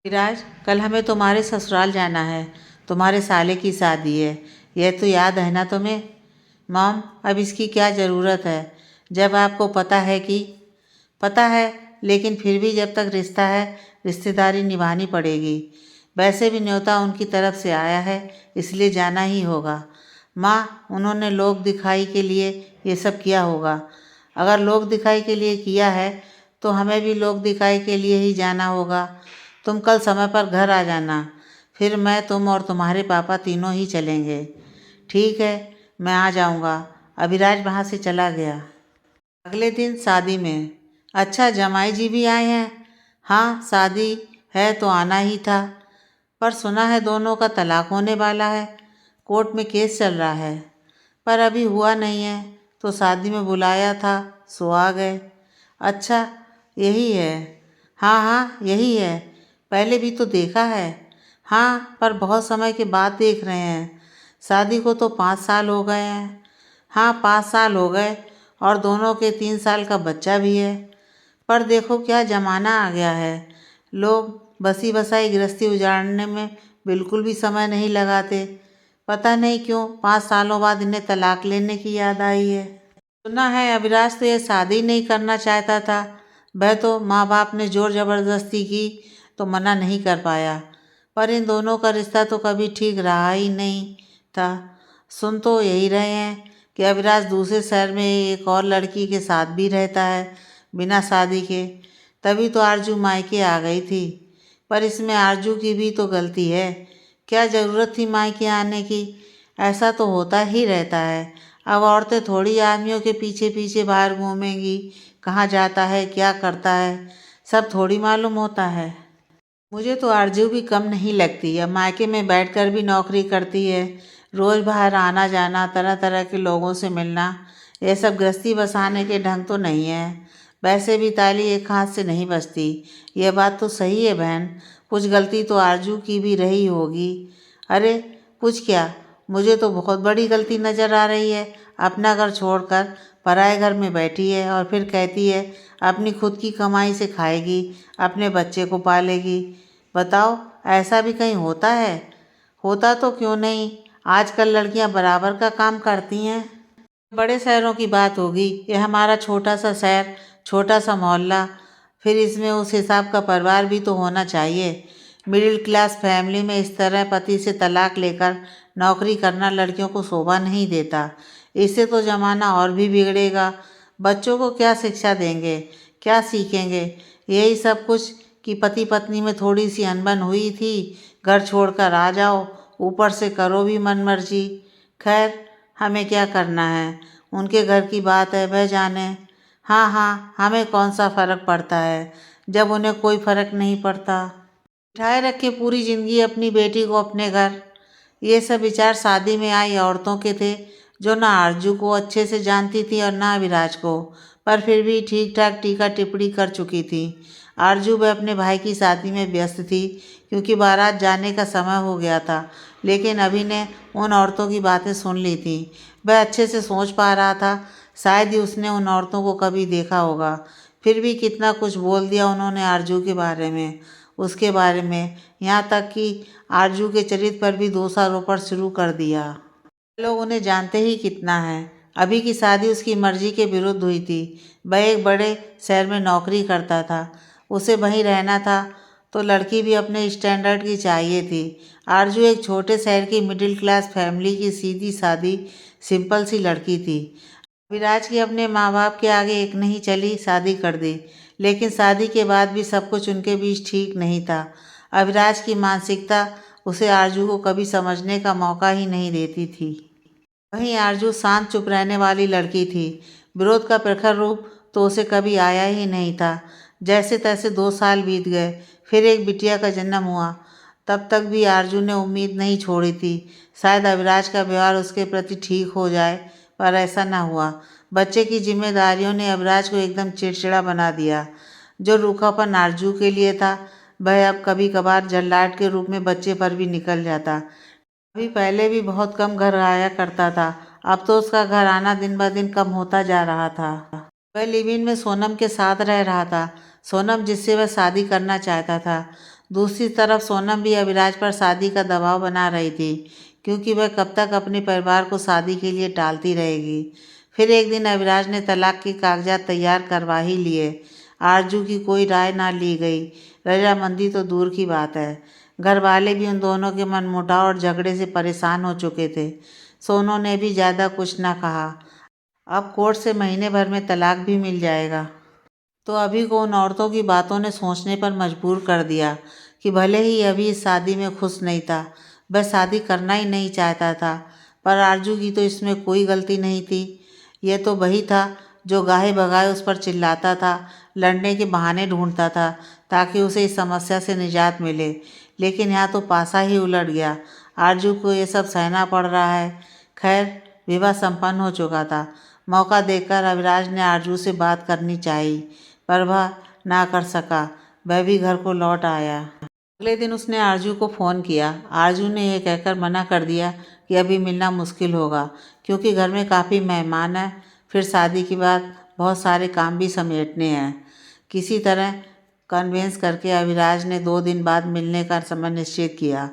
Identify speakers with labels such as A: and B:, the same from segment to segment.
A: विराज, कल हमें तुम्हारे ससुराल जाना है। तुम्हारे साले की शादी है। यह तो याद है ना तुम्हें? मॉम, अब इसकी क्या ज़रूरत है जब आपको पता है, लेकिन फिर भी जब तक रिश्ता है रिश्तेदारी निभानी पड़ेगी। वैसे भी न्योता उनकी तरफ से आया है, इसलिए जाना ही होगा। माँ, उन्होंने लोक दिखाई के लिए ये सब किया होगा। अगर लोक दिखाई के लिए किया है तो हमें भी लोक दिखाई के लिए ही जाना होगा। तुम कल समय पर घर आ जाना, फिर मैं, तुम और तुम्हारे पापा तीनों ही चलेंगे। ठीक है, मैं आ जाऊँगा। अभिराज वहाँ से चला गया। अगले दिन शादी में। अच्छा, जमाई जी भी आए हैं? हाँ, शादी है तो आना ही था, पर सुना है दोनों का तलाक होने वाला है। कोर्ट में केस चल रहा है, पर अभी हुआ नहीं है, तो शादी में बुलाया था सो आ गए। अच्छा, यही है। हाँ हाँ, यही है। पहले भी तो देखा है। हाँ, पर बहुत समय के बाद देख रहे हैं। शादी को तो 5 साल हो गए हैं। हाँ, 5 साल हो गए, और दोनों के 3 साल का बच्चा भी है। पर देखो क्या ज़माना आ गया है। लोग बसी बसाई गृहस्थी उजाड़ने में बिल्कुल भी समय नहीं लगाते। पता नहीं क्यों 5 सालों बाद इन्हें तलाक लेने की याद आई है। सुना है अविनाश तो ये शादी नहीं करना चाहता था। वह तो माँ बाप ने जोर ज़बरदस्ती की तो मना नहीं कर पाया, पर इन दोनों का रिश्ता तो कभी ठीक रहा ही नहीं था। सुन तो यही रहे हैं कि अविनाश दूसरे शहर में एक और लड़की के साथ भी रहता है बिना शादी के। तभी तो आरजू मायके आ गई थी। पर इसमें आरजू की भी तो गलती है। क्या ज़रूरत थी मायके आने की? ऐसा तो होता ही रहता है। अब औरतें थोड़ी आदमियों के पीछे पीछे बाहर घूमेंगी, कहाँ जाता है क्या करता है सब थोड़ी मालूम होता है। मुझे तो आरजू भी कम नहीं लगती। अब मायके में बैठकर भी नौकरी करती है, रोज़ बाहर आना जाना, तरह तरह के लोगों से मिलना, ये सब गृहस्थी बसाने के ढंग तो नहीं है। वैसे भी ताली एक हाथ से नहीं बजती, यह बात तो सही है बहन। कुछ गलती तो आरजू की भी रही होगी। अरे कुछ क्या, मुझे तो बहुत बड़ी गलती नज़र आ रही है। अपना घर छोड़कर पराए घर में बैठी है और फिर कहती है अपनी खुद की कमाई से खाएगी, अपने बच्चे को पालेगी। बताओ, ऐसा भी कहीं होता है? होता तो क्यों नहीं, आजकल लड़कियां बराबर का काम करती हैं। बड़े शहरों की बात होगी, ये हमारा छोटा सा शहर, छोटा सा मोहल्ला, फिर इसमें उस हिसाब का परिवार भी तो होना चाहिए। मिडिल क्लास फैमिली में इस तरह पति से तलाक लेकर नौकरी करना लड़कियों को शोभा नहीं देता। इससे तो ज़माना और भी बिगड़ेगा। बच्चों को क्या शिक्षा देंगे, क्या सीखेंगे? यही सब कुछ कि पति पत्नी में थोड़ी सी अनबन हुई थी, घर छोड़कर आ जाओ, ऊपर से करो भी मन मर्जी। खैर, हमें क्या करना है, उनके घर की बात है, वह जाने। हाँ हाँ, हमें कौन सा फ़र्क पड़ता है जब उन्हें कोई फ़र्क नहीं पड़ता। बिठाए रखे पूरी ज़िंदगी अपनी बेटी को अपने घर। ये सब विचार शादी में आई औरतों के थे, जो ना आरजू को अच्छे से जानती थी और ना विराज को, पर फिर भी ठीक ठाक टीका टिप्पणी कर चुकी थी। आरजू वह अपने भाई की शादी में व्यस्त थी, क्योंकि बारात जाने का समय हो गया था। लेकिन अभी ने उन औरतों की बातें सुन ली थी। वह अच्छे से सोच पा रहा था, शायद ही उसने उन औरतों को कभी देखा होगा। फिर भी कितना कुछ बोल दिया उन्होंने आरजू के बारे में, उसके बारे में, यहाँ तक कि आरजू के चरित्र पर भी दोषारोपण शुरू कर दिया। लोग उन्हें जानते ही कितना है। अभी की शादी उसकी मर्जी के विरुद्ध हुई थी। वह एक बड़े शहर में नौकरी करता था, उसे वहीं रहना था, तो लड़की भी अपने स्टैंडर्ड की चाहिए थी। आरजू एक छोटे शहर की मिडिल क्लास फैमिली की सीधी सादी सिंपल सी लड़की थी। विराज की अपने माँ बाप के आगे एक नहीं चली, शादी कर दी। लेकिन शादी के बाद भी सब कुछ उनके बीच ठीक नहीं था। अविराज की मानसिकता उसे आरजू को कभी समझने का मौका ही नहीं देती थी। वहीं आरजू शांत चुप रहने वाली लड़की थी। विरोध का प्रखर रूप तो उसे कभी आया ही नहीं था। जैसे तैसे 2 साल बीत गए, फिर एक बिटिया का जन्म हुआ। तब तक भी आरजू ने उम्मीद नहीं छोड़ी थी, शायद अविराज का व्यवहार उसके प्रति ठीक हो जाए, पर ऐसा न हुआ। बच्चे की जिम्मेदारियों ने अविराज को एकदम चिड़चिड़ा बना दिया। जो रूखापन आरजू के लिए था, वह अब कभी कभार जल्लाद के रूप में बच्चे पर भी निकल जाता। अभी पहले भी बहुत कम घर आया करता था, अब तो उसका घर आना दिन ब दिन कम होता जा रहा था। वह लिव इन में सोनम के साथ रह रहा था, सोनम जिससे वह शादी करना चाहता था। दूसरी तरफ सोनम भी अविराज पर शादी का दबाव बना रही थी, क्योंकि वह कब तक अपने परिवार को शादी के लिए टालती रहेगी। फिर एक दिन अविराज ने तलाक के कागजात तैयार करवा ही लिए। आरजू की कोई राय ना ली गई। रजामंदी तो दूर की बात है, घर वाले भी उन दोनों के मनमुटाव और झगड़े से परेशान हो चुके थे। सोनू ने भी ज़्यादा कुछ ना कहा। अब कोर्ट से महीने भर में तलाक भी मिल जाएगा। तो अभी को उन औरतों की बातों ने सोचने पर मजबूर कर दिया कि भले ही अभी इस शादी में खुश नहीं था, वह शादी करना ही नहीं चाहता था, पर आरजू की तो इसमें कोई गलती नहीं थी। यह तो वही था जो गाहे बगाए उस पर चिल्लाता था, लड़ने के बहाने ढूंढता था ताकि उसे इस समस्या से निजात मिले। लेकिन यहाँ तो पासा ही उलट गया। आरजू को ये सब सहना पड़ रहा है। खैर, विवाह संपन्न हो चुका था। मौका देखकर अविराज ने आरजू से बात करनी चाहिए, पर वह ना कर सका। वह भी घर को लौट आया। अगले दिन उसने आरजू को फ़ोन किया। आरजू ने यह कहकर मना कर दिया कि अभी मिलना मुश्किल होगा, क्योंकि घर में काफ़ी मेहमान हैं, फिर शादी के बाद बहुत सारे काम भी समेटने हैं। किसी तरह कन्विंस करके अविराज ने 2 दिन बाद मिलने का समय निश्चित किया।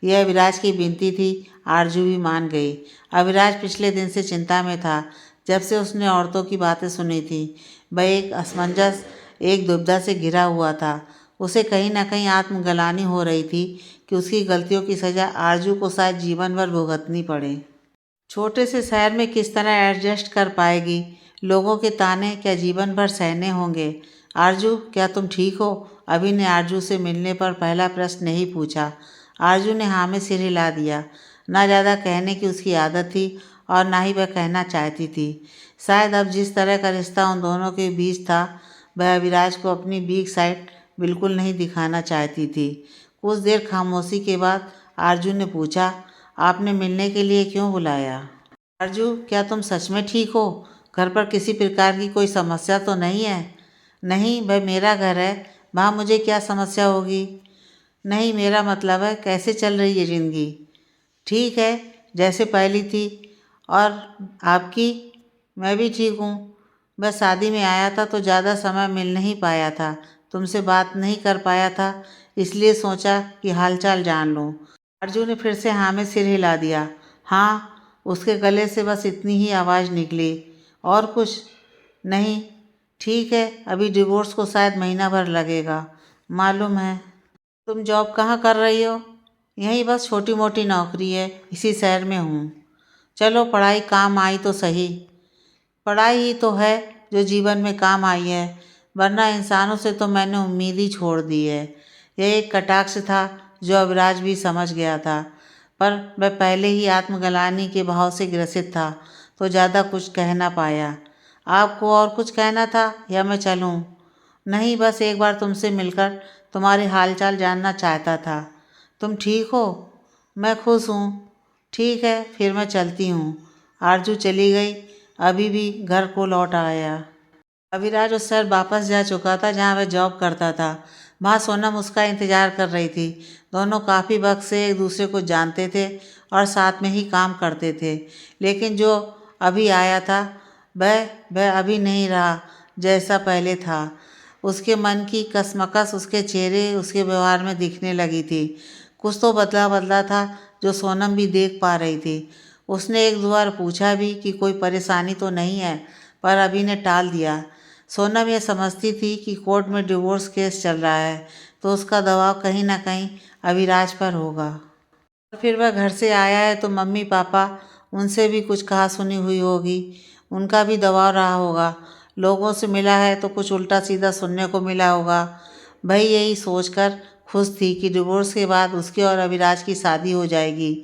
A: यह अविराज की विनती थी। आरजू भी मान गई। अविराज पिछले दिन से चिंता में था। जब से उसने औरतों की बातें सुनी थी, वह एक असमंजस, एक दुविधा से घिरा हुआ था। उसे कहीं ना कहीं आत्मग्लानि हो रही थी कि उसकी गलतियों की सज़ा आरजू को शायद जीवन भर भुगतनी पड़े। छोटे से शहर में किस तरह एडजस्ट कर पाएगी? लोगों के ताने क्या जीवन भर सहने होंगे? आरजू, क्या तुम ठीक हो? अभी ने आरजू से मिलने पर पहला प्रश्न नहीं पूछा। आरजू ने हाँ में सिर हिला दिया। ना ज़्यादा कहने की उसकी आदत थी और ना ही वह कहना चाहती थी। शायद अब जिस तरह का रिश्ता उन दोनों के बीच था, वह अविराज को अपनी वीक साइड बिल्कुल नहीं दिखाना चाहती थी। कुछ देर खामोशी के बाद आरजू ने पूछा, आपने मिलने के लिए क्यों बुलाया? आरजू, क्या तुम सच में ठीक हो? घर पर किसी प्रकार की कोई समस्या तो नहीं है? नहीं, वह मेरा घर है, वहाँ मुझे क्या समस्या होगी? नहीं, मेरा मतलब है कैसे चल रही है ज़िंदगी? ठीक है, जैसे पहली थी। और आपकी? मैं भी ठीक हूँ। बस शादी में आया था तो ज़्यादा समय मिल नहीं पाया था, तुमसे बात नहीं कर पाया था, इसलिए सोचा कि हालचाल जान लूँ। अर्जुन ने फिर से हाँ में सिर हिला दिया। हाँ, उसके गले से बस इतनी ही आवाज़ निकली, और कुछ नहीं। ठीक है, अभी डिवोर्स को शायद महीना भर लगेगा। मालूम है। तुम जॉब कहाँ कर रही हो? यहीं बस छोटी मोटी नौकरी है, इसी शहर में हूँ। चलो, पढ़ाई काम आई तो सही। पढ़ाई ही तो है जो जीवन में काम आई है, वरना इंसानों से तो मैंने उम्मीद ही छोड़ दी है। यह एक कटाक्ष था जो अविराज भी समझ गया था, पर वह पहले ही आत्मग्लानि के भाव से ग्रसित था तो ज़्यादा कुछ कह ना पाया। आपको और कुछ कहना था या मैं चलूँ? नहीं, बस एक बार तुमसे मिलकर तुम्हारे हालचाल जानना चाहता था। तुम ठीक हो? मैं खुश हूँ। ठीक है, फिर मैं चलती हूँ। आरजू चली गई। अभी भी घर को लौट आया। अविराज उस शहर वापस जा चुका था जहाँ वह जॉब करता था। वहाँ सोनम उसका इंतज़ार कर रही थी। दोनों काफ़ी वक्त से एक दूसरे को जानते थे और साथ में ही काम करते थे, लेकिन जो अभी आया था वह अभी नहीं रहा जैसा पहले था। उसके मन की कशमकश उसके चेहरे, उसके व्यवहार में दिखने लगी थी। कुछ तो बदला बदला था जो सोनम भी देख पा रही थी। उसने एक दो बार पूछा भी कि कोई परेशानी तो नहीं है, पर अभी ने टाल दिया। सोनम ये समझती थी कि कोर्ट में डिवोर्स केस चल रहा है तो उसका दबाव कहीं ना कहीं अविराज पर होगा। फिर वह घर से आया है तो मम्मी पापा, उनसे भी कुछ कहा सुनी हुई होगी, उनका भी दबाव रहा होगा। लोगों से मिला है तो कुछ उल्टा सीधा सुनने को मिला होगा। भाई यही सोचकर खुश थी कि डिवोर्स के बाद उसकी और अविराज की शादी हो जाएगी।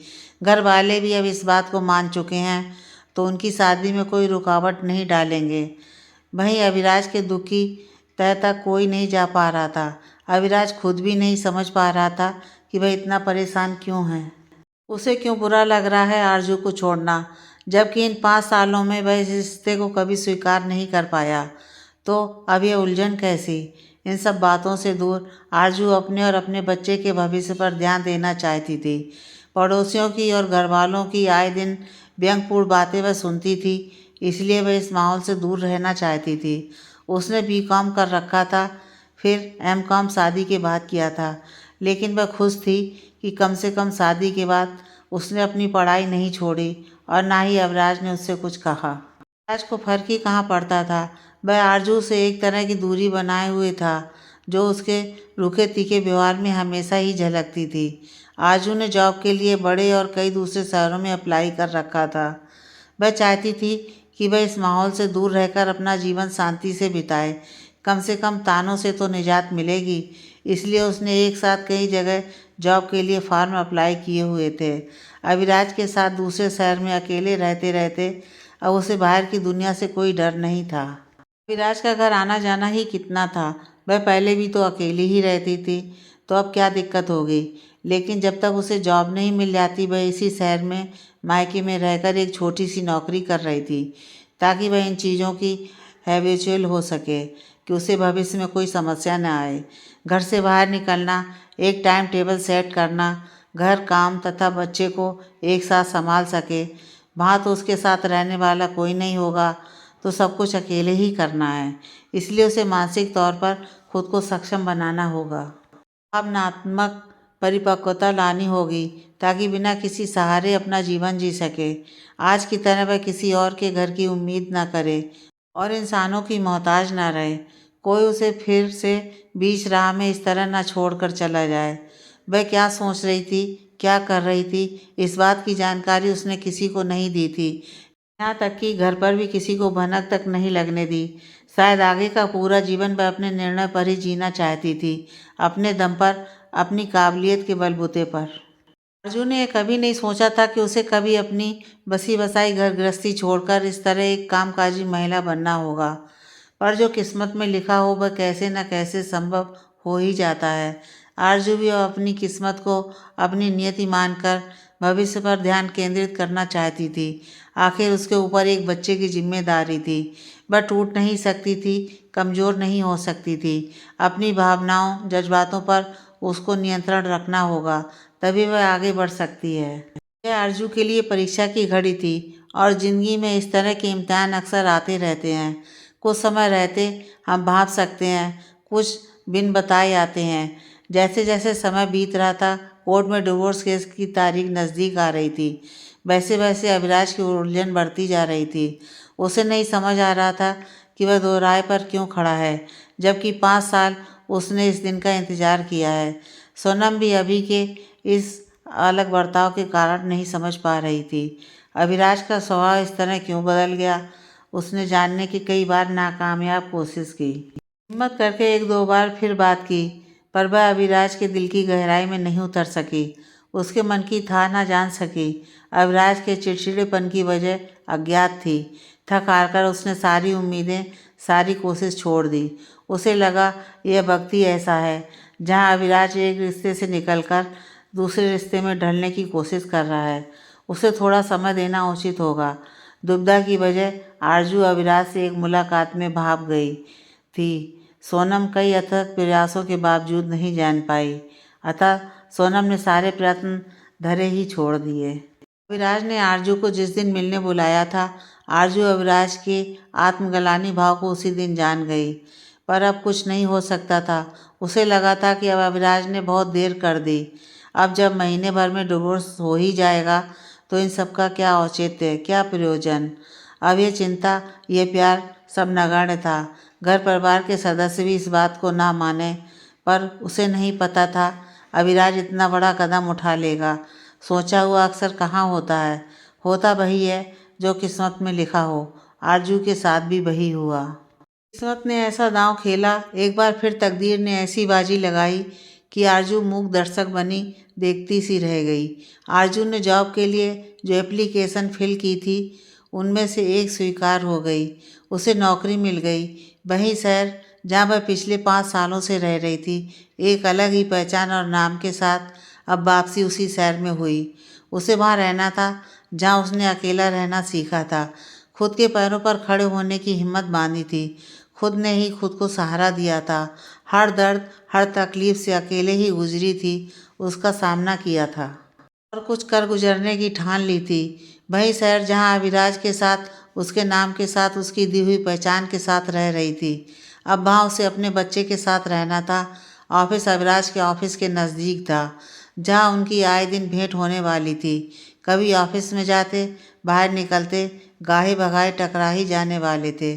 A: घर वाले भी अब इस बात को मान चुके हैं तो उनकी शादी में कोई रुकावट नहीं डालेंगे। वहीं अविराज के दुख की तह तक कोई नहीं जा पा रहा था। अविराज खुद भी नहीं समझ पा रहा था कि वह इतना परेशान क्यों है। उसे क्यों बुरा लग रहा है आरजू को छोड़ना, जबकि इन 5 सालों में वह इस रिश्ते को कभी स्वीकार नहीं कर पाया। तो अब ये उलझन कैसी? इन सब बातों से दूर आरजू अपने और अपने बच्चे के भविष्य पर ध्यान देना चाहती थी। पड़ोसियों की और घर वालों की आए दिन व्यंग्यपूर्ण बातें वह सुनती थी, इसलिए वह इस माहौल से दूर रहना चाहती थी। उसने बीकॉम कर रखा था, फिर एमकॉम शादी के बाद किया था, लेकिन वह खुश थी कि कम से कम शादी के बाद उसने अपनी पढ़ाई नहीं छोड़ी और ना ही अविराज ने उससे कुछ कहा। अविराज को फर्क ही कहाँ पड़ता था। वह आरजू से एक तरह की दूरी बनाए हुए था जो उसके रूखे तीखे व्यवहार में हमेशा ही झलकती थी। आरजू ने जॉब के लिए बड़े और कई दूसरे शहरों में अप्लाई कर रखा था। वह चाहती थी कि वह इस माहौल से दूर रहकर अपना जीवन शांति से बिताए। कम से कम तानों से तो निजात मिलेगी। इसलिए उसने एक साथ कई जगह जॉब के लिए फॉर्म अप्लाई किए हुए थे। अविराज के साथ दूसरे शहर में अकेले रहते रहते अब उसे बाहर की दुनिया से कोई डर नहीं था। अविराज का घर आना जाना ही कितना था। वह पहले भी तो अकेली ही रहती थी, तो अब क्या दिक्कत होगी। लेकिन जब तक उसे जॉब नहीं मिल जाती वह इसी शहर में मायके में रहकर एक छोटी सी नौकरी कर रही थी, ताकि वह इन चीज़ों की हैबिचुअल हो सके कि उसे भविष्य में कोई समस्या न आए। घर से बाहर निकलना, एक टाइम टेबल सेट करना, घर काम तथा बच्चे को एक साथ संभाल सके। वहाँ तो उसके साथ रहने वाला कोई नहीं होगा, तो सब कुछ अकेले ही करना है। इसलिए उसे मानसिक तौर पर खुद को सक्षम बनाना होगा। भावनात्मक परिपक्वता लानी होगी ताकि बिना किसी सहारे अपना जीवन जी सके। आज की तरह वह किसी और के घर की उम्मीद न करे और इंसानों की मोहताज न रहे। कोई उसे फिर से बीच राह में इस तरह न छोड़कर चला जाए। वह क्या सोच रही थी, क्या कर रही थी, इस बात की जानकारी उसने किसी को नहीं दी थी। यहाँ तक कि घर पर भी किसी को भनक तक नहीं लगने दी। शायद आगे का पूरा जीवन वह अपने निर्णय पर ही जीना चाहती थी, अपने दम पर, अपनी काबिलियत के बलबूते पर। अर्जुन ने कभी नहीं सोचा था कि उसे कभी अपनी बसी बसाई घर गृहस्थी छोड़कर इस तरह एक कामकाजी महिला बनना होगा। पर जो किस्मत में लिखा हो वह कैसे न कैसे संभव हो ही जाता है। आरजू भी अपनी किस्मत को अपनी नियति मानकर भविष्य पर ध्यान केंद्रित करना चाहती थी। आखिर उसके ऊपर एक बच्चे की जिम्मेदारी थी। वह टूट नहीं सकती थी, कमज़ोर नहीं हो सकती थी। अपनी भावनाओं, जज्बातों पर उसको नियंत्रण रखना होगा, तभी वह आगे बढ़ सकती है। यह आरजू के लिए परीक्षा की घड़ी थी और ज़िंदगी में इस तरह के इम्तिहान अक्सर आते रहते हैं। कुछ समय रहते हम भाप सकते हैं, कुछ बिन बताए आते हैं। जैसे जैसे समय बीत रहा था, कोर्ट में डिवोर्स केस की तारीख नज़दीक आ रही थी, वैसे वैसे अविराज की उलझन बढ़ती जा रही थी। उसे नहीं समझ आ रहा था कि वह दो राय पर क्यों खड़ा है, जबकि 5 साल उसने इस दिन का इंतज़ार किया है। सोनम भी अभी के इस अलग बर्ताव के कारण नहीं समझ पा रही थी। अविराज का स्वभाव इस तरह क्यों बदल गया। उसने जानने की कई बार नाकामयाब कोशिश की, हिम्मत करके 1-2 बार फिर बात की, पर वह अविराज के दिल की गहराई में नहीं उतर सकी, उसके मन की था ना जान सकी। अविराज के चिड़चिड़ेपन की वजह अज्ञात थी। थक हार कर उसने सारी उम्मीदें, सारी कोशिश छोड़ दी। उसे लगा यह भक्ति ऐसा है जहाँ अविराज एक रिश्ते से निकलकर दूसरे रिश्ते में ढलने की कोशिश कर रहा है। उसे थोड़ा समय देना उचित होगा। दुविधा की वजह आरजू अविराज से एक मुलाकात में भाग गई थी। सोनम कई अथक प्रयासों के बावजूद नहीं जान पाई, अतः सोनम ने सारे प्रयत्न धरे ही छोड़ दिए। अविराज ने आरजू को जिस दिन मिलने बुलाया था, आरजू अविराज के आत्मग्लानि भाव को उसी दिन जान गई। पर अब कुछ नहीं हो सकता था। उसे लगा था कि अब अविराज ने बहुत देर कर दी। अब जब महीने भर में डिवोर्स हो ही जाएगा तो इन सब का क्या औचित्य, क्या प्रयोजन। अब ये चिंता, ये प्यार सब नगण्य था। घर परिवार के सदस्य भी इस बात को ना माने, पर उसे नहीं पता था अविराज इतना बड़ा कदम उठा लेगा। सोचा हुआ अक्सर कहाँ होता है, होता वही है जो किस्मत में लिखा हो। आरजू के साथ भी वही हुआ। किस्मत ने ऐसा दांव खेला, एक बार फिर तकदीर ने ऐसी बाजी लगाई कि आरजू मूक दर्शक बनी देखती सी रह गई। आरजू ने जॉब के लिए जो एप्लीकेशन फिल की थी उनमें से एक स्वीकार हो गई। उसे नौकरी मिल गई, वही शहर जहाँ वह पिछले 5 सालों से रह रही थी। एक अलग ही पहचान और नाम के साथ अब वापसी उसी शहर में हुई। उसे वहाँ रहना था जहाँ उसने अकेला रहना सीखा था, खुद के पैरों पर खड़े होने की हिम्मत बांधी थी, खुद ने ही खुद को सहारा दिया था। हर दर्द, हर तकलीफ से अकेले ही गुजरी थी, उसका सामना किया था और कुछ कर गुजरने की ठान ली थी। वही शहर जहाँ अविराज के साथ, उसके नाम के साथ, उसकी दी हुई पहचान के साथ रह रही थी। अब वहाँ उसे अपने बच्चे के साथ रहना था ऑफिस अविराज के ऑफिस के नज़दीक था, जहाँ उनकी आए दिन भेंट होने वाली थी। कभी ऑफिस में जाते, बाहर निकलते गाहे भगाए टकरा ही जाने वाले थे।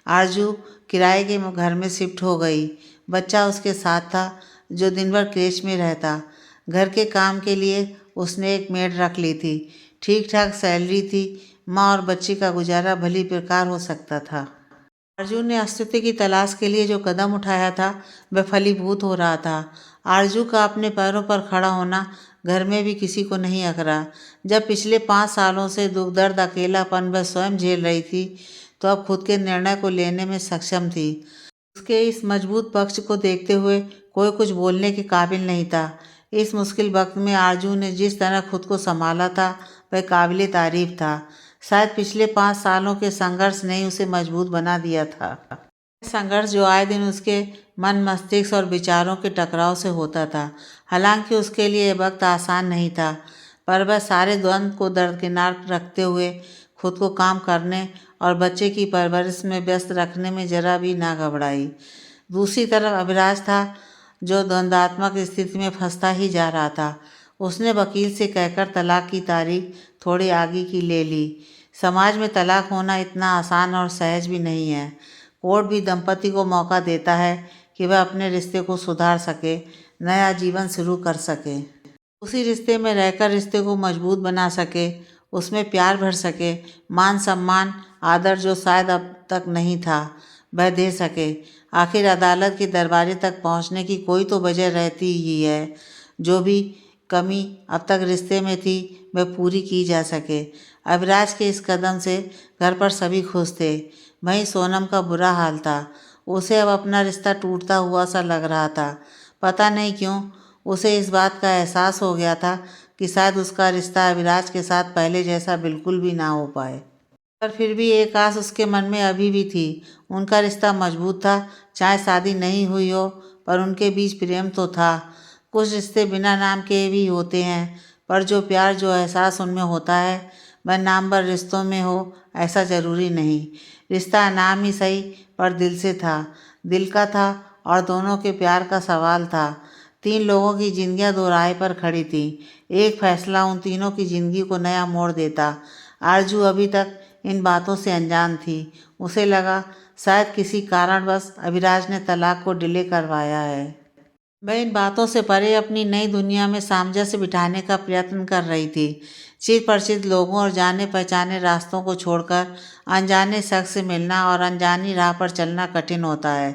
A: आरजू किराए के घर में शिफ्ट हो गई। बच्चा उसके साथ था, जो दिन भर क्रेच में रहता। घर के काम के लिए उसने एक मेड रख ली थी। ठीक ठाक सैलरी थी। माँ और बच्ची का गुजारा भली प्रकार हो सकता था। अर्जुन ने अस्तित्व की तलाश के लिए जो कदम उठाया था, वह फलीभूत हो रहा था। आरजू का अपने पैरों पर खड़ा होना घर में भी किसी को नहीं अखरा। जब पिछले 5 सालों से दुख दर्द अकेलापन वह स्वयं झेल रही थी, तो अब खुद के निर्णय को लेने में सक्षम थी। उसके इस मजबूत पक्ष को देखते हुए कोई कुछ बोलने के काबिल नहीं था। इस मुश्किल वक्त में आरजू ने जिस तरह खुद को संभाला था, वह काबिले तारीफ था। शायद पिछले 5 सालों के संघर्ष ने ही उसे मजबूत बना दिया था। संघर्ष जो आए दिन उसके मन, मस्तिष्क और विचारों के टकराव से होता था। हालांकि उसके लिए यह वक्त आसान नहीं था, पर वह सारे द्वंद्व को दरकिनार रखते हुए खुद को काम करने और बच्चे की परवरिश में व्यस्त रखने में जरा भी ना घबराई। दूसरी तरफ अभिराज था, जो द्वंद्वात्मक स्थिति में फंसता ही जा रहा था। उसने वकील से कहकर तलाक की तारीख थोड़ी आगे की ले ली। समाज में तलाक होना इतना आसान और सहज भी नहीं है। कोर्ट भी दंपति को मौका देता है कि वह अपने रिश्ते को सुधार सके, नया जीवन शुरू कर सके, उसी रिश्ते में रहकर रिश्ते को मजबूत बना सके, उसमें प्यार भर सके, मान सम्मान आदर जो शायद अब तक नहीं था, वह दे सके। आखिर अदालत के दरवाजे तक पहुंचने की कोई तो वजह रहती ही है। जो भी कमी अब तक रिश्ते में थी, वह पूरी की जा सके। अविराज के इस कदम से घर पर सभी खुश थे। वहीं सोनम का बुरा हाल था। उसे अब अपना रिश्ता टूटता हुआ सा लग रहा था। पता नहीं क्यों उसे इस बात का एहसास हो गया था कि शायद उसका रिश्ता अविराज के साथ पहले जैसा बिल्कुल भी ना हो पाए। पर फिर भी एक आस उसके मन में अभी भी थी। उनका रिश्ता मजबूत था, चाहे शादी नहीं हुई हो, पर उनके बीच प्रेम तो था। कुछ रिश्ते बिना नाम के भी होते हैं, पर जो प्यार, जो एहसास उनमें होता है, वह नामवर रिश्तों में हो ऐसा ज़रूरी नहीं। रिश्ता नाम ही सही, पर दिल से था, दिल का था और दोनों के प्यार का सवाल था। 3 लोगों की जिंदगियां 2 राह पर खड़ी थी। एक फैसला उन तीनों की जिंदगी को नया मोड़ देता। आरजू अभी तक इन बातों से अनजान थी। उसे लगा शायद किसी कारणवश अविराज ने तलाक को डिले करवाया है। वह इन बातों से परे अपनी नई दुनिया में सामंजस्य बिठाने का प्रयत्न कर रही थी। चिर परिचित लोगों और जाने पहचाने रास्तों को छोड़कर अनजाने शख्स से मिलना और अनजानी राह पर चलना कठिन होता है।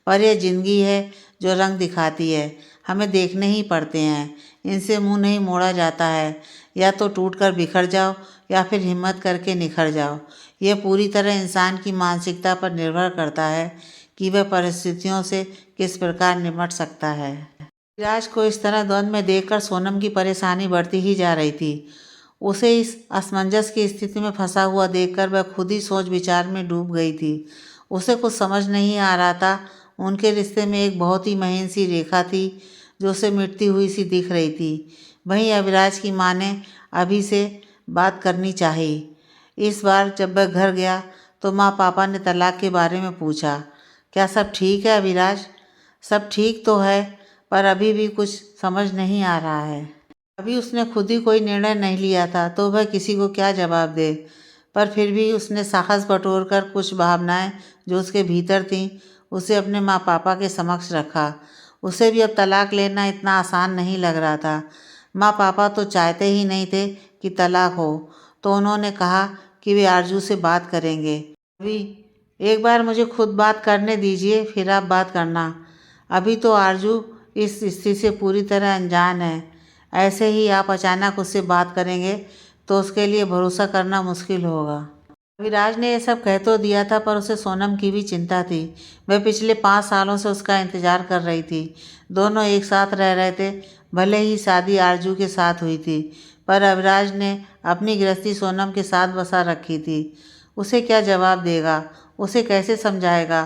A: पर यह जिंदगी है जो रंग दिखाती है, हमें देखने ही पड़ते हैं। इनसे मुंह नहीं मोड़ा जाता है। या तो टूट कर बिखर जाओ या फिर हिम्मत करके निखर जाओ। यह पूरी तरह इंसान की मानसिकता पर निर्भर करता है कि वह परिस्थितियों से किस प्रकार निपट सकता है। विराज को इस तरह द्वंद्व में देखकर सोनम की परेशानी बढ़ती ही जा रही थी। उसे इस असमंजस की स्थिति में फंसा हुआ देखकर वह खुद ही सोच विचार में डूब गई थी। उसे कुछ समझ नहीं आ रहा था। उनके रिश्ते में एक बहुत ही महीन सी रेखा थी, जो उसे मिटती हुई सी दिख रही थी। वहीं अविराज की माँ ने अभी से बात करनी चाहिए। इस बार जब वह घर गया तो माँ पापा ने तलाक के बारे में पूछा। क्या सब ठीक है अविराज? सब ठीक तो है, पर अभी भी कुछ समझ नहीं आ रहा है। अभी उसने खुद ही कोई निर्णय नहीं लिया था, तो वह किसी को क्या जवाब दे। पर फिर भी उसने साहस बटोर कर कुछ भावनाएं जो उसके भीतर थीं, उसे अपने माँ पापा के समक्ष रखा। उसे भी अब तलाक लेना इतना आसान नहीं लग रहा था। माँ पापा तो चाहते ही नहीं थे कि तलाक हो, तो उन्होंने कहा कि वे आरजू से बात करेंगे। अभी एक बार मुझे खुद बात करने दीजिए, फिर आप बात करना। अभी तो आरजू इस स्थिति से पूरी तरह अनजान है। ऐसे ही आप अचानक उससे बात करेंगे तो उसके लिए भरोसा करना मुश्किल होगा। अविराज ने यह सब कह तो दिया था, पर उसे सोनम की भी चिंता थी। वह पिछले 5 सालों से उसका इंतजार कर रही थी। दोनों एक साथ रह रहे थे। भले ही शादी आरजू के साथ हुई थी, पर अविराज ने अपनी गृहस्थी सोनम के साथ बसा रखी थी। उसे क्या जवाब देगा? उसे कैसे समझाएगा?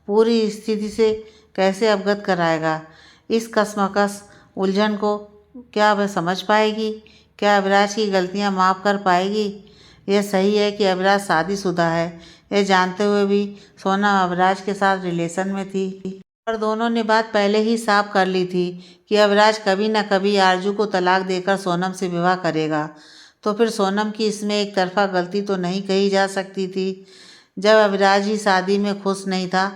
A: पूरी स्थिति से कैसे अवगत कराएगा? इस कशमकश उलझन को क्या वह समझ पाएगी? क्या अविराज की गलतियां माफ़ कर पाएगी? यह सही है कि अविराज शादीशुदा है। यह जानते हुए भी सोनम अविराज के साथ रिलेशन में थी। पर दोनों ने बात पहले ही साफ कर ली थी कि अविराज कभी न कभी आरजू को तलाक देकर सोनम से विवाह करेगा। तो फिर सोनम की इसमें एक तरफा गलती तो नहीं कही जा सकती थी। जब अविराज ही शादी में खुश नहीं था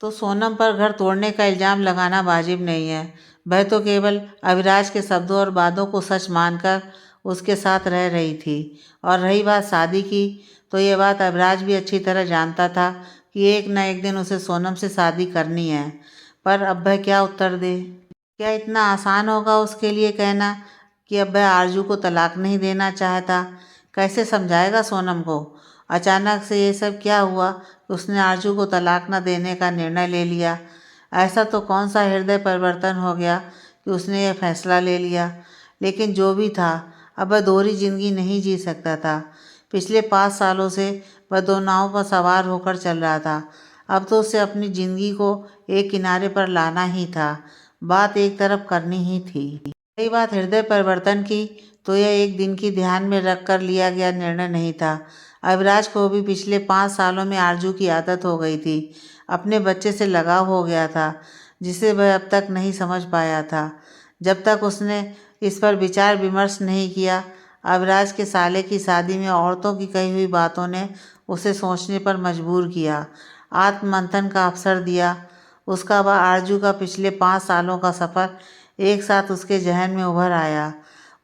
A: तो सोनम पर घर तोड़ने का इल्ज़ाम लगाना वाजिब नहीं है। वह तो केवल अविराज के शब्दों और बातों को सच मानकर उसके साथ रह रही थी। और रही बात शादी की, तो ये बात अविराज भी अच्छी तरह जानता था कि एक न एक दिन उसे सोनम से शादी करनी है। पर अब वह क्या उत्तर दे? क्या इतना आसान होगा उसके लिए कहना कि अब वह आरजू को तलाक नहीं देना चाहता? कैसे समझाएगा सोनम को? अचानक से ये सब क्या हुआ कि उसने आरजू को तलाक न देने का निर्णय ले लिया? ऐसा तो कौन सा हृदय परिवर्तन हो गया कि उसने यह फैसला ले लिया? लेकिन जो भी था, अब वह दोहरी जिंदगी नहीं जी सकता था। पिछले 5 सालों से वह दो नावों पर सवार होकर चल रहा था। अब तो उसे अपनी जिंदगी को एक किनारे पर लाना ही था। बात एक तरफ करनी ही थी। रही बात हृदय परिवर्तन की, तो यह एक दिन की ध्यान में रख कर लिया गया निर्णय नहीं था। अविराज को भी पिछले 5 सालों में आरजू की आदत हो गई थी। अपने बच्चे से लगाव हो गया था, जिसे वह अब तक नहीं समझ पाया था। जब तक उसने इस पर विचार विमर्श नहीं किया, अविराज के साले की शादी में औरतों की कही हुई बातों ने उसे सोचने पर मजबूर किया, आत्ममंथन का अवसर दिया। उसका वह आरजू का पिछले 5 सालों का सफ़र एक साथ उसके जहन में उभर आया।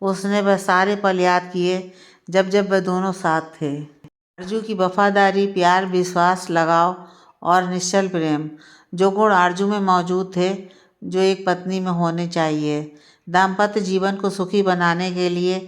A: उसने वह सारे पल याद किए जब जब वह दोनों साथ थे। आरजू की वफादारी, प्यार, विश्वास, लगाव और निश्चल प्रेम, जो गुण आरजू में मौजूद थे, जो एक पत्नी में होने चाहिए दाम्पत्य जीवन को सुखी बनाने के लिए।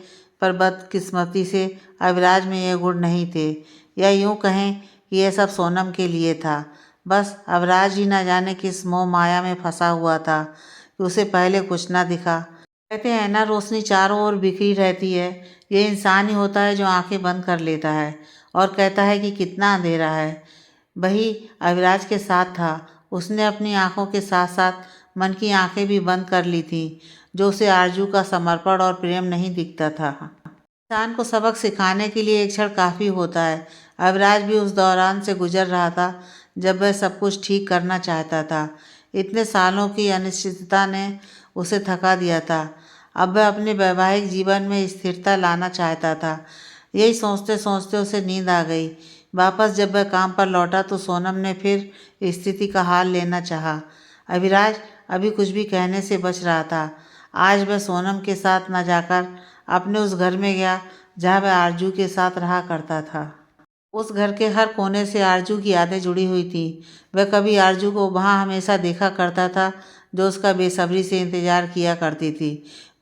A: पर बदकिस्मती से अविराज में ये गुण नहीं थे, या यूँ कहें कि यह सब सोनम के लिए था। बस अविराज ही न जाने किस मोह माया में फंसा हुआ था कि उसे पहले कुछ ना दिखा। कहते हैं ना, रोशनी चारों ओर बिखरी रहती है। ये इंसान ही होता है जो आंखें बंद कर लेता है और कहता है कि कितना अंधेरा है। वही अविराज के साथ था। उसने अपनी आंखों के साथ साथ मन की आंखें भी बंद कर ली थी, जो उसे आरजू का समर्पण और प्रेम नहीं दिखता था। इंसान को सबक सिखाने के लिए एक क्षण काफ़ी होता है। अविराज भी उस दौरान से गुजर रहा था जब वह सब कुछ ठीक करना चाहता था। इतने सालों की अनिश्चितता ने उसे थका दिया था। अब वह अपने वैवाहिक जीवन में स्थिरता लाना चाहता था। यही सोचते सोचते उसे नींद आ गई। वापस जब वह काम पर लौटा तो सोनम ने फिर स्थिति का हाल लेना चाहा। अविराज अभी कुछ भी कहने से बच रहा था। आज वह सोनम के साथ न जाकर अपने उस घर में गया जहाँ वह आरजू के साथ रहा करता था। उस घर के हर कोने से आरजू की यादें जुड़ी हुई थी। वह कभी आरजू को वहाँ हमेशा देखा करता था, जो उसका बेसब्री से इंतजार किया करती थी।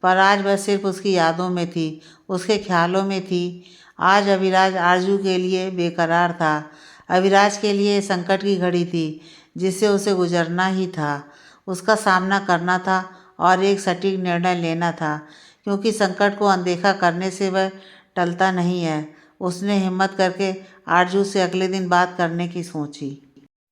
A: पर आज वह सिर्फ उसकी यादों में थी, उसके ख्यालों में थी। आज अविराज आरजू के लिए बेकरार था। अविराज के लिए संकट की घड़ी थी जिससे उसे गुजरना ही था, उसका सामना करना था और एक सटीक निर्णय लेना था, क्योंकि संकट को अनदेखा करने से वह टलता नहीं है। उसने हिम्मत करके आरजू से अगले दिन बात करने की सोची।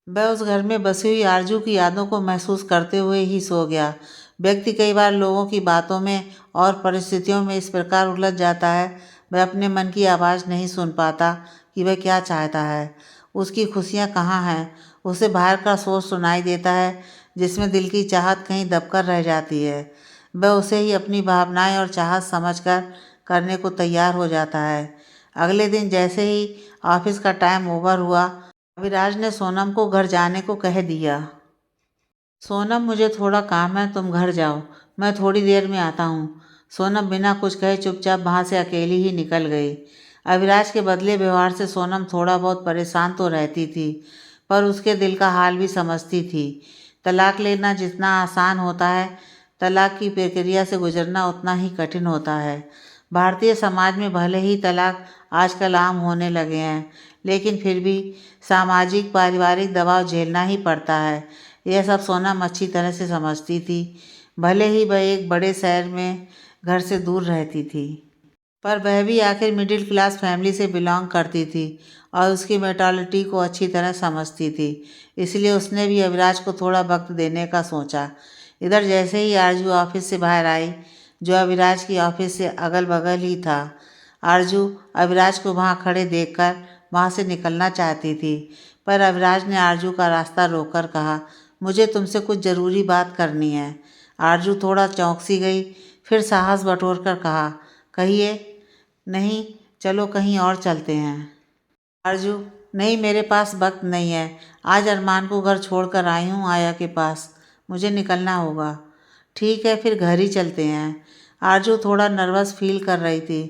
A: वह उस घर में बसी हुई आरजू की यादों को महसूस करते हुए ही सो गया। व्यक्ति कई बार लोगों की बातों में और परिस्थितियों में इस प्रकार उलझ जाता है, वह अपने मन की आवाज़ नहीं सुन पाता कि वह क्या चाहता है, उसकी खुशियाँ कहाँ हैं। उसे बाहर का शोर सुनाई देता है जिसमें दिल की चाहत कहीं दबकर रह जाती है। वह उसे ही अपनी भावनाएं और चाहत समझकर करने को तैयार हो जाता है। अगले दिन जैसे ही ऑफिस का टाइम ओवर हुआ, अविराज ने सोनम को घर जाने को कह दिया। सोनम, मुझे थोड़ा काम है, तुम घर जाओ, मैं थोड़ी देर में आता हूँ। सोनम बिना कुछ कहे चुपचाप वहाँ से अकेली ही निकल गई। अविराज के बदले व्यवहार से सोनम थोड़ा बहुत परेशान तो रहती थी, पर उसके दिल का हाल भी समझती थी। तलाक लेना जितना आसान होता है, तलाक की प्रक्रिया से गुजरना उतना ही कठिन होता है। भारतीय समाज में भले ही तलाक आजकल आम होने लगे हैं, लेकिन फिर भी सामाजिक पारिवारिक दबाव झेलना ही पड़ता है। यह सब सोनम अच्छी तरह से समझती थी। भले ही वह एक बड़े शहर में घर से दूर रहती थी, पर वह भी आखिर मिडिल क्लास फैमिली से बिलोंग करती थी और उसकी मेंटालिटी को अच्छी तरह समझती थी। इसलिए उसने भी अविराज को थोड़ा वक्त देने का सोचा। इधर जैसे ही आरजू ऑफिस से बाहर आई, जो अविराज की ऑफिस से अगल बगल ही था, आरजू अविराज को वहाँ खड़े देखकर वहाँ से निकलना चाहती थी, पर अविराज ने आरजू का रास्ता रोककर कहा, मुझे तुमसे कुछ ज़रूरी बात करनी है। आरजू थोड़ा चौंक सी गई, फिर साहस बटोर कर कहा, कहिए। नहीं, चलो कहीं और चलते हैं। आरजू, नहीं, मेरे पास वक्त नहीं है। आज अरमान को घर छोड़कर आई हूँ आया के पास। मुझे निकलना होगा। ठीक है, फिर घर ही चलते हैं। आरजू थोड़ा नर्वस फील कर रही थी,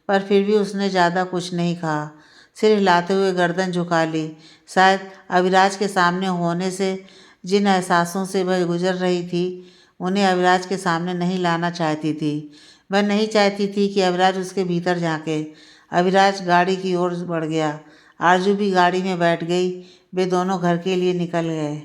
A: पर फिर भी उसने ज़्यादा कुछ नहीं कहा। सिर हिलाते हुए गर्दन झुका ली। शायद अविराज के सामने होने से जिन एहसासों से वह गुजर रही थी, उन्हें अविराज के सामने नहीं लाना चाहती थी। वह नहीं चाहती थी कि अविराज उसके भीतर झाँके। अविराज गाड़ी की ओर बढ़ गया। आरजू भी गाड़ी में बैठ गई। वे दोनों घर के लिए निकल गए।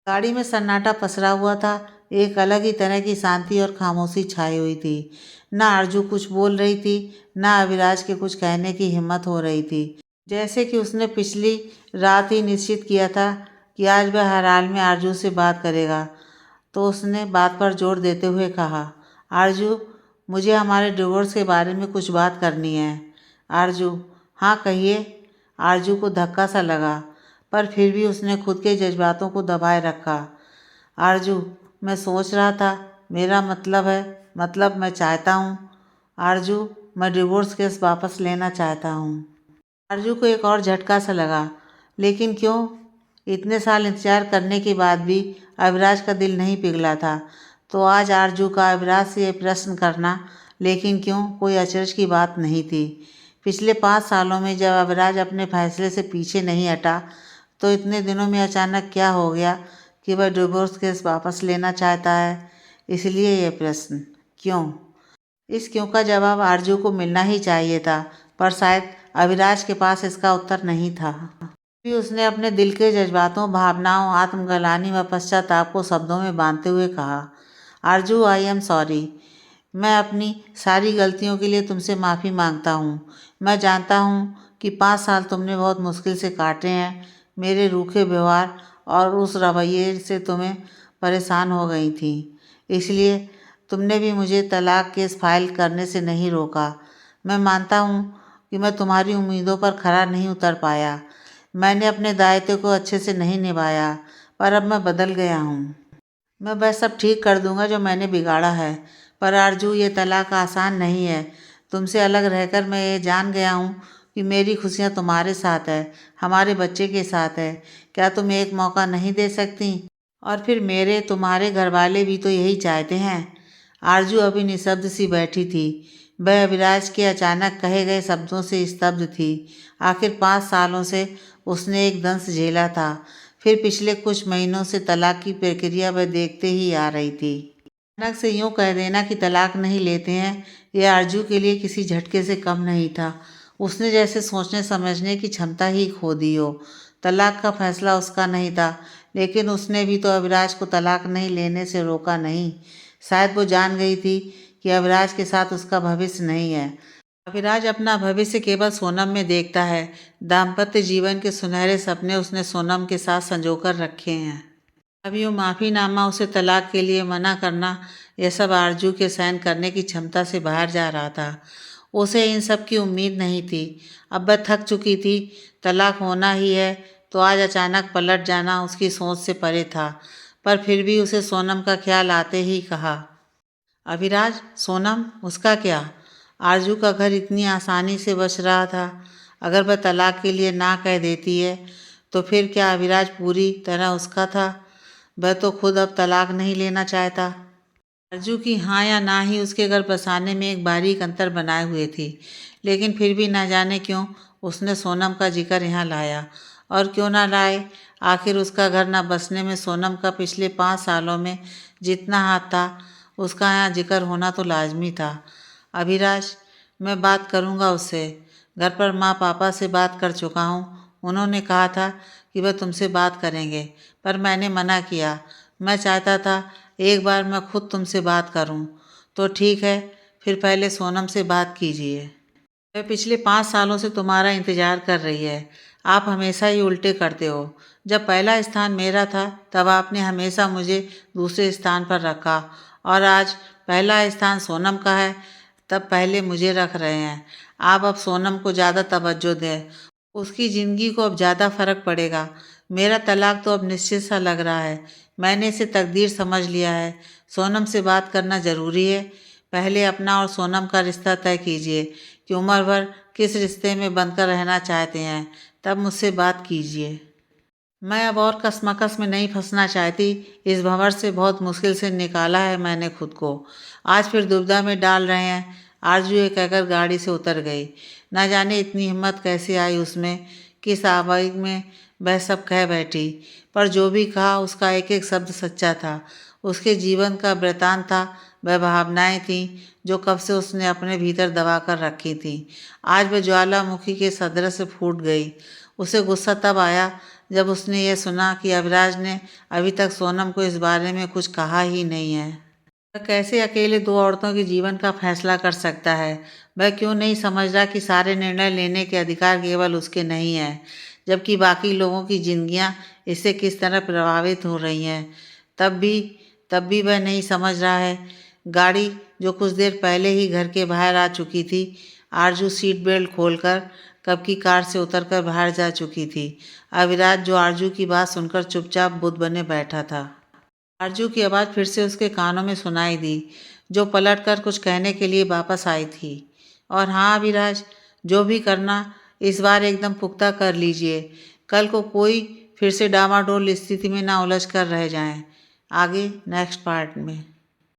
A: गाड़ी में सन्नाटा पसरा हुआ था। एक अलग ही तरह की शांति और खामोशी छाई हुई थी। ना आरजू कुछ बोल रही थी, ना अविराज के कुछ कहने की हिम्मत हो रही थी। जैसे कि उसने पिछली रात ही निश्चित किया था कि आज वह हर हाल में आरजू से बात करेगा। तो उसने बात पर जोर देते हुए कहा, आरजू, मुझे हमारे डिवोर्स के बारे में कुछ बात करनी है। आरजू, हाँ कहिए। आरजू को धक्का सा लगा, पर फिर भी उसने खुद के जज्बातों को दबाए रखा। आरजू, मैं सोच रहा था, मेरा मतलब मैं चाहता हूँ। आरजू, मैं डिवोर्स केस वापस लेना चाहता हूँ। आरजू को एक और झटका सा लगा। लेकिन क्यों? इतने साल इंतजार करने के बाद भी अविराज का दिल नहीं पिघला था। तो आज आरजू का अविराज से ये प्रश्न करना, लेकिन क्यों, कोई अचरज की बात नहीं थी। पिछले 5 सालों में जब अविराज अपने फैसले से पीछे नहीं हटा, तो इतने दिनों में अचानक क्या हो गया कि वह डिवोर्स केस वापस लेना चाहता है। इसलिए ये प्रश्न, क्यों? इस क्यों का जवाब आरजू को मिलना ही चाहिए था, पर शायद अविराज के पास इसका उत्तर नहीं था। भी उसने अपने दिल के जज्बातों, भावनाओं, आत्मग्लानि व पश्चाताप को शब्दों में बांधते हुए कहा, आरजू, आई एम सॉरी। मैं अपनी सारी गलतियों के लिए तुमसे माफ़ी मांगता हूँ। मैं जानता हूँ कि 5 साल तुमने बहुत मुश्किल से काटे हैं। मेरे रूखे व्यवहार और उस रवैये से तुम्हें परेशान हो गई थी। इसलिए तुमने भी मुझे तलाक केस फाइल करने से नहीं रोका। मैं मानता हूँ कि मैं तुम्हारी उम्मीदों पर खरा नहीं उतर पाया। मैंने अपने दायित्व को अच्छे से नहीं निभाया, पर अब मैं बदल गया हूँ। मैं वह सब ठीक कर दूंगा जो मैंने बिगाड़ा है। पर आरजू, ये तलाक आसान नहीं है। तुमसे अलग रहकर मैं ये जान गया हूँ कि मेरी खुशियाँ तुम्हारे साथ है, हमारे बच्चे के साथ है। क्या तुम एक मौका नहीं दे सकती? और फिर मेरे तुम्हारे घर वाले भी तो यही चाहते हैं। आरजू अभी निशब्द सी बैठी थी। वह अविराज के अचानक कहे गए शब्दों से स्तब्ध थी। आखिर 5 सालों से उसने एक दंश झेला था। फिर पिछले कुछ महीनों से तलाक की प्रक्रिया वह देखते ही आ रही थी। अचानक से यूं कह देना कि तलाक नहीं लेते हैं, यह आरजू के लिए किसी झटके से कम नहीं था। उसने जैसे सोचने समझने की क्षमता ही खो दी हो। तलाक का फैसला उसका नहीं था, लेकिन उसने भी तो अविराज को तलाक नहीं लेने से रोका नहीं। शायद वो जान गई थी कि अविराज के साथ उसका भविष्य नहीं है। अविराज अपना भविष्य केवल सोनम में देखता है। दाम्पत्य जीवन के सुनहरे सपने उसने सोनम के साथ संजोकर रखे हैं। अब यूँ माफ़ीनामा, उसे तलाक के लिए मना करना, यह सब आरजू के सहन करने की क्षमता से बाहर जा रहा था। उसे इन सब की उम्मीद नहीं थी। अब वह थक चुकी थी। तलाक होना ही है तो आज अचानक पलट जाना उसकी सोच से परे था। पर फिर भी उसे सोनम का ख्याल आते ही कहा, अविराज, सोनम, उसका क्या? आरजू का घर इतनी आसानी से बच रहा था। अगर वह तलाक के लिए ना कह देती है, तो फिर क्या अविराज पूरी तरह उसका था? वह तो खुद अब तलाक नहीं लेना चाहता। आरजू की हाँ या ना ही उसके घर बसाने में एक बारीक अंतर बनाए हुए थी। लेकिन फिर भी ना जाने क्यों उसने सोनम का जिक्र यहाँ लाया। और क्यों ना लाए, आखिर उसका घर न बसने में सोनम का पिछले 5 सालों में जितना हाथ था, उसका यहाँ जिक्र होना तो लाजमी था। अभिराज, मैं बात करूँगा उससे। घर पर माँ पापा से बात कर चुका हूँ। उन्होंने कहा था कि वह तुमसे बात करेंगे, पर मैंने मना किया। मैं चाहता था एक बार मैं खुद तुमसे बात करूं। तो ठीक है, फिर पहले सोनम से बात कीजिए। वह पिछले 5 सालों से तुम्हारा इंतजार कर रही है। आप हमेशा ही उल्टे करते हो। जब पहला स्थान मेरा था, तब आपने हमेशा मुझे दूसरे स्थान पर रखा, और आज पहला स्थान सोनम का है, तब पहले मुझे रख रहे हैं। आप अब सोनम को ज़्यादा तवज्जो दें। उसकी ज़िंदगी को अब ज़्यादा फ़र्क पड़ेगा। मेरा तलाक तो अब निश्चित सा लग रहा है। मैंने इसे तकदीर समझ लिया है। सोनम से बात करना ज़रूरी है। पहले अपना और सोनम का रिश्ता तय कीजिए कि उम्र भर किस रिश्ते में बनकर रहना चाहते हैं, तब मुझसे बात कीजिए। मैं अब और कशमकश में नहीं फंसना चाहती। इस भंवर से बहुत मुश्किल से निकाला है मैंने खुद को। आज फिर दुविधा में डाल रहे हैं। आरजू ये कहकर गाड़ी से उतर गई। न जाने इतनी हिम्मत कैसे आई उसमें, किस आवेग में वह सब कह बैठी। पर जो भी कहा उसका एक एक शब्द सच्चा था। उसके जीवन का वृतांत था, वह भावनाएं थीं जो कब से उसने अपने भीतर दबा कर रखी थीं। आज वह ज्वालामुखी के सदृश फूट गई। उसे गुस्सा तब आया जब उसने यह सुना कि अविराज ने अभी तक सोनम को इस बारे में कुछ कहा ही नहीं है। वह कैसे अकेले दो औरतों के जीवन का फैसला कर सकता है? वह क्यों नहीं समझ रहा कि सारे निर्णय लेने के अधिकार केवल उसके नहीं हैं, जबकि बाकी लोगों की जिंदगियां इससे किस तरह प्रभावित हो रही हैं? तब भी तब भी वह नहीं समझ रहा है। गाड़ी जो कुछ देर पहले ही घर के बाहर आ चुकी थी, आरजू सीट बेल्ट खोलकर कब की कार से उतरकर बाहर जा चुकी थी। अविराज जो आरजू की बात सुनकर चुपचाप बुद्ध बने बैठा था। आरजू की आवाज़ फिर से उसके कानों में सुनाई दी, जो पलट कर कुछ कहने के लिए वापस आई थी। और हाँ अविराज, जो भी करना इस बार एकदम पुख्ता कर लीजिए। कल को कोई फिर से डामाडोल स्थिति में ना उलझ कर रह जाएं। आगे नेक्स्ट पार्ट में।